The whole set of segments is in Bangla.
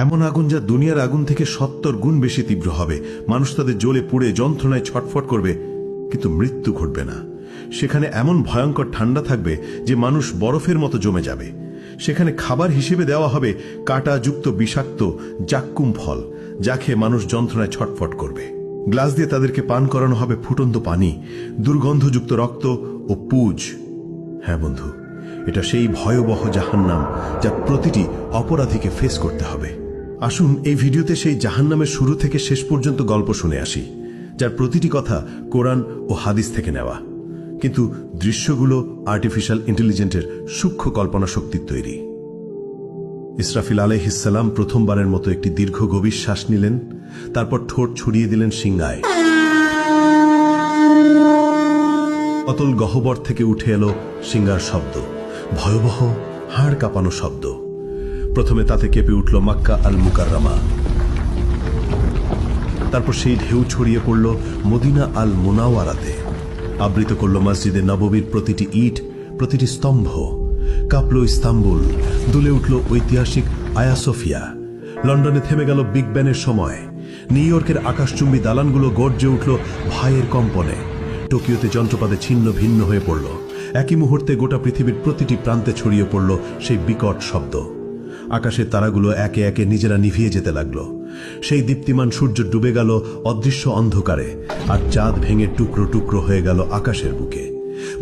এমন আগুন যা দুনিয়ার আগুন থেকে ৭০ গুণ বেশি তীব্র হবে। মানুষ তাদের জ্বলে পুড়ে যন্ত্রণায় ছটফট করবে, কিন্তু মৃত্যু ঘটবে না। সেখানে এমন ভয়ঙ্কর ঠান্ডা থাকবে যে মানুষ বরফের মতো জমে যাবে। সেখানে খাবার হিসেবে দেওয়া হবে কাঁটাযুক্ত বিষাক্ত জাক্কুম ফল, যা খেয়ে মানুষ যন্ত্রণায় ছটফট করবে। গ্লাস দিয়ে তাদেরকে পান করানো হবে ফুটন্ত পানি, দুর্গন্ধযুক্ত রক্ত ও পুজ। হ্যাঁ বন্ধু, এটা সেই ভয়াবহ জাহান্নাম যা প্রতিটি অপরাধীকে ফেস করতে হবে। আসুন এই ভিডিওতে সেই জাহান্নামের শুরু থেকে শেষ পর্যন্ত গল্প শুনে আসি, যার প্রতিটি কথা কোরআন ও হাদিস থেকে নেওয়া, কিন্তু দৃশ্যগুলো আর্টিফিশিয়াল ইন্টেলিজেন্সের সূক্ষ্ম কল্পনা শক্তির তৈরি। ইসরাফিল আলাইহিসসালাম প্রথমবারের মতো একটি দীর্ঘ গভীর শ্বাস নিলেন, তারপর ঠোঁট ছড়িয়ে দিলেন সিংহায়। অতল গহ্বর থেকে উঠে এলো সিংহার শব্দ, ভয়াবহ হাড় কাঁপানো শব্দ। প্রথমে তাতে কেঁপে উঠল মক্কা আল মুকাররমা, তারপর সেই ঢেউ ছড়িয়ে পড়ল মদিনা আল মুনাওয়ারাতে, আবৃত করল মসজিদে নববীর প্রতিটি ইট, প্রতিটি স্তম্ভ। কাঁপল ইস্তাম্বুল, দুলে উঠল ঐতিহাসিক আয়া সোফিয়া। লন্ডনে থেমে গেল বিগ ব্যানের সময়। নিউ ইয়র্কের আকাশচুম্বী দালানগুলো গর্জে উঠল ভয়ের কম্পনে। টোকিওতে যন্ত্রপাতে ছিন্ন ভিন্ন হয়ে পড়ল। একই মুহূর্তে গোটা পৃথিবীর প্রতিটি প্রান্তে ছড়িয়ে পড়ল সেই বিকট শব্দ। আকাশের তারাগুলো একে একে নিজেরা নিভিয়ে যেতে লাগল। সেই দীপ্তিমান সূর্য ডুবে গেল অদৃশ্য অন্ধকারে, আর চাঁদ ভেঙে টুকরো টুকরো হয়ে গেল আকাশের বুকে।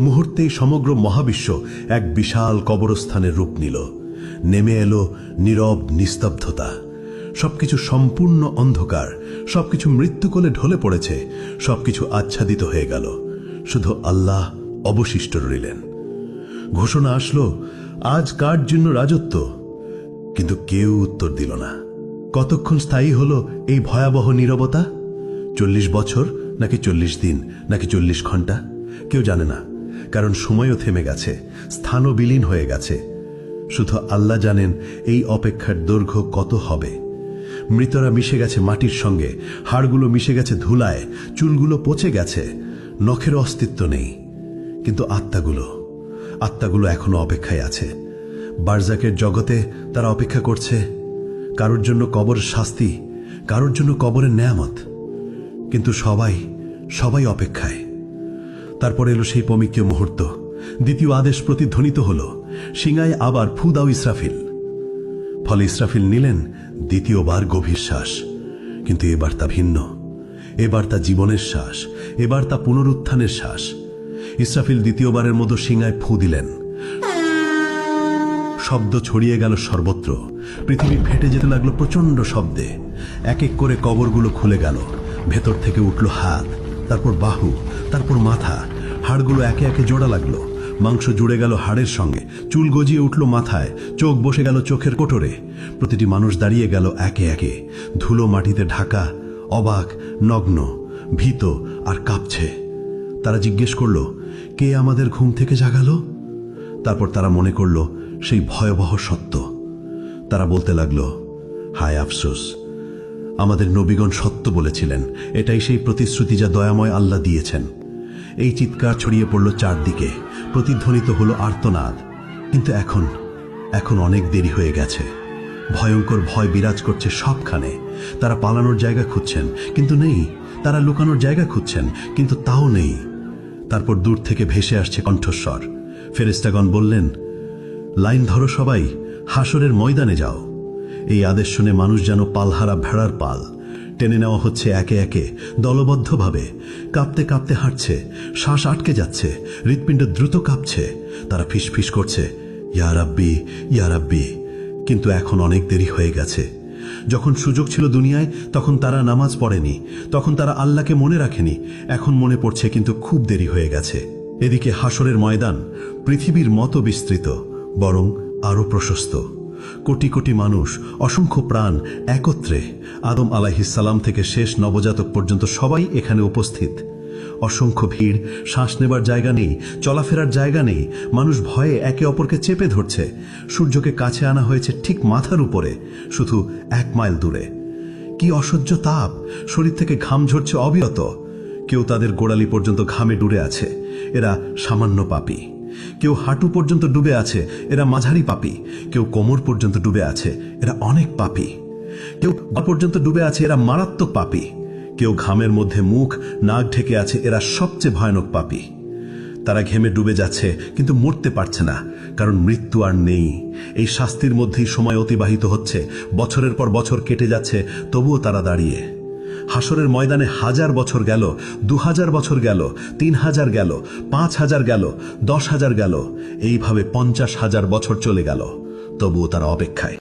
মুহূর্তেই সমগ্র মহাবিশ্ব এক বিশাল কবরস্থানের রূপ নিল। নেমে এলো নীরব নিস্তব্ধতা। সবকিছু সম্পূর্ণ অন্ধকার, সবকিছু মৃত্যুকোলে ঢলে পড়েছে, সবকিছু আচ্ছাদিত হয়ে গেল। শুধু আল্লাহ অবশিষ্ট রইলেন। ঘোষণা আসলো, আজ কার জন্য রাজত্ব? কিন্তু কেউ উত্তর দিল না। কতক্ষণ স্থায়ী হলো এই ভয়াবহ নীরবতা? ৪০ বছর, নাকি ৪০ দিন, নাকি ৪০ ঘন্টা? কেউ জানে না, কারণ সময়ও থেমে গেছে, স্থানও বিলীন হয়ে গেছে। শুধু আল্লাহ জানেন এই অপেক্ষার দৈর্ঘ্য কত হবে। মৃতরা মিশে গেছে মাটির সঙ্গে, হাড়গুলো মিশে গেছে ধুলায়, চুলগুলো পচে গেছে, নখের অস্তিত্ব নেই। কিন্তু আত্মাগুলো এখনো অপেক্ষায় আছে। বারজাকের জগতে তারা অপেক্ষা করছে, কারোর জন্য কবরের শাস্তি, কারোর জন্য কবরের নেয়ামত। কিন্তু সবাই অপেক্ষায়। তারপর এলো সেই পবিত্র মুহূর্ত। দ্বিতীয় আদেশ প্রতিধ্বনিত হল, সিংহায় আবার ফু দাও ইসরাফিল। ফলে ইসরাফিল নিলেন দ্বিতীয়বার গভীর শ্বাস। কিন্তু এবার তা ভিন্ন। এবার তা জীবনের শ্বাস, এবার তা পুনরুত্থানের শ্বাস। ইসরাফিল দ্বিতীয়বারের মতো সিংহায় ফু দিলেন। শব্দ ছড়িয়ে গেল সর্বত্র। পৃথিবী ফেটে যেতে লাগলো প্রচন্ড শব্দে। এক এক করে কবরগুলো খুলে গেল। ভেতর থেকে উঠল হাত, তারপর বাহু, তারপর মাথা। হাড়গুলো একে একে জোড়া লাগলো। মাংস জুড়ে গেল হাড়ের সঙ্গে, চুল গজিয়ে উঠল মাথায়, চোখ বসে গেল চোখের কোটরে। প্রতিটি মানুষ দাঁড়িয়ে গেল একে একে, ধুলো মাটিতে ঢাকা, অবাক, নগ্ন, ভীত আর কাঁপছে। তারা জিজ্ঞেস করল, কে আমাদের ঘুম থেকে জাগালো? তারপর তারা মনে করল সেই ভয়াবহ সত্য। তারা বলতে লাগলো, হায় আফসোস, আমাদের নবীগণ সত্য বলেছিলেন। এটাই সেই প্রতিশ্রুতি যা দয়াময় আল্লাহ দিয়েছেন। এই চিৎকার ছড়িয়ে পড়ল চারদিকে, প্রতিধ্বনিত হলো আর্তনাদ। কিন্তু এখন অনেক দেরি হয়ে গেছে। ভয়ঙ্কর ভয় বিরাজ করছে সবখানে। তারা পালানোর জায়গা খুঁজছেন, কিন্তু নেই। তারা লুকানোর জায়গা খুঁজছেন, কিন্তু তাও নেই। তারপর দূর থেকে ভেসে আসছে কণ্ঠস্বর। ফেরেশতাগণ বললেন, লাইন ধরো সবাই, হাসরের ময়দানে যাও। এই আদেশ শুনে মানুষ যেন পালহারা ভেড়ার পাল। টেনে নেওয়া হচ্ছে একে একে, দলবদ্ধভাবে। কাঁপতে কাঁপতে হাঁটছে, শ্বাস আটকে যাচ্ছে, হৃৎপিণ্ড দ্রুত কাঁপছে। তারা ফিসফিস করছে, ইয়া রাব্বি, ইয়া রাব্বি। কিন্তু এখন অনেক দেরি হয়ে গেছে। যখন সুযোগ ছিল দুনিয়ায়, তখন তারা নামাজ পড়েনি, তখন তারা আল্লাহকে মনে রাখেনি। এখন মনে পড়ছে, কিন্তু খুব দেরি হয়ে গেছে। এদিকে হাসরের ময়দান পৃথিবীর মতো বিস্তৃত, বরং আরো প্রশস্ত। কোটি কোটি মানুষ, অসংখ্য প্রাণ একত্রে। আদম আলাইহিসসালাম থেকে শেষ নবজাতক পর্যন্ত সবাই এখানে উপস্থিত। অসংখ্য ভিড়, শ্বাস নেবার জায়গা নেই, চলাফেরার জায়গা নেই। মানুষ ভয়ে একে অপরকে চেপে ধরছে। সূর্যকে কাছে আনা হয়েছে ঠিক মাথার উপরে, শুধু 1 মাইল দূরে। কি অসহ্য তাপ! শরীর থেকে ঘাম ঝরছে অবিরত। কেউ তাদের গোড়ালি পর্যন্ত ঘামে ডুবে আছে, এরা সামান্য পাপী। কেউ হাঁটু পর্যন্ত ডুবে আছে, এরা মাঝারি পাপী। কেউ কোমর পর্যন্ত ডুবে আছে, এরা অনেক পাপী। কেউ পর্যন্ত ডুবে আছে, এরা মারাত্মক পাপী। কেউ ঘামের মধ্যে মুখ নাক ঢেকে আছে, এরা সবচেয়ে ভয়ানক পাপী। তারা ঘেমে ডুবে যাচ্ছে কিন্তু মরতে পারছে না, কারণ মৃত্যু আর নেই। এই শাস্তির মধ্যেই সময় অতিবাহিত হচ্ছে, বছরের পর বছর কেটে যাচ্ছে, তবুও তারা দাঁড়িয়ে। হাসরের ময়দানে 1000 বছর গেল, 2000 বছর গেল, 3000 গেল, 5000 গেল, 10,000 গেল, এইভাবে 50,000 বছর চলে গেল, তবুও তারা অপেক্ষায়।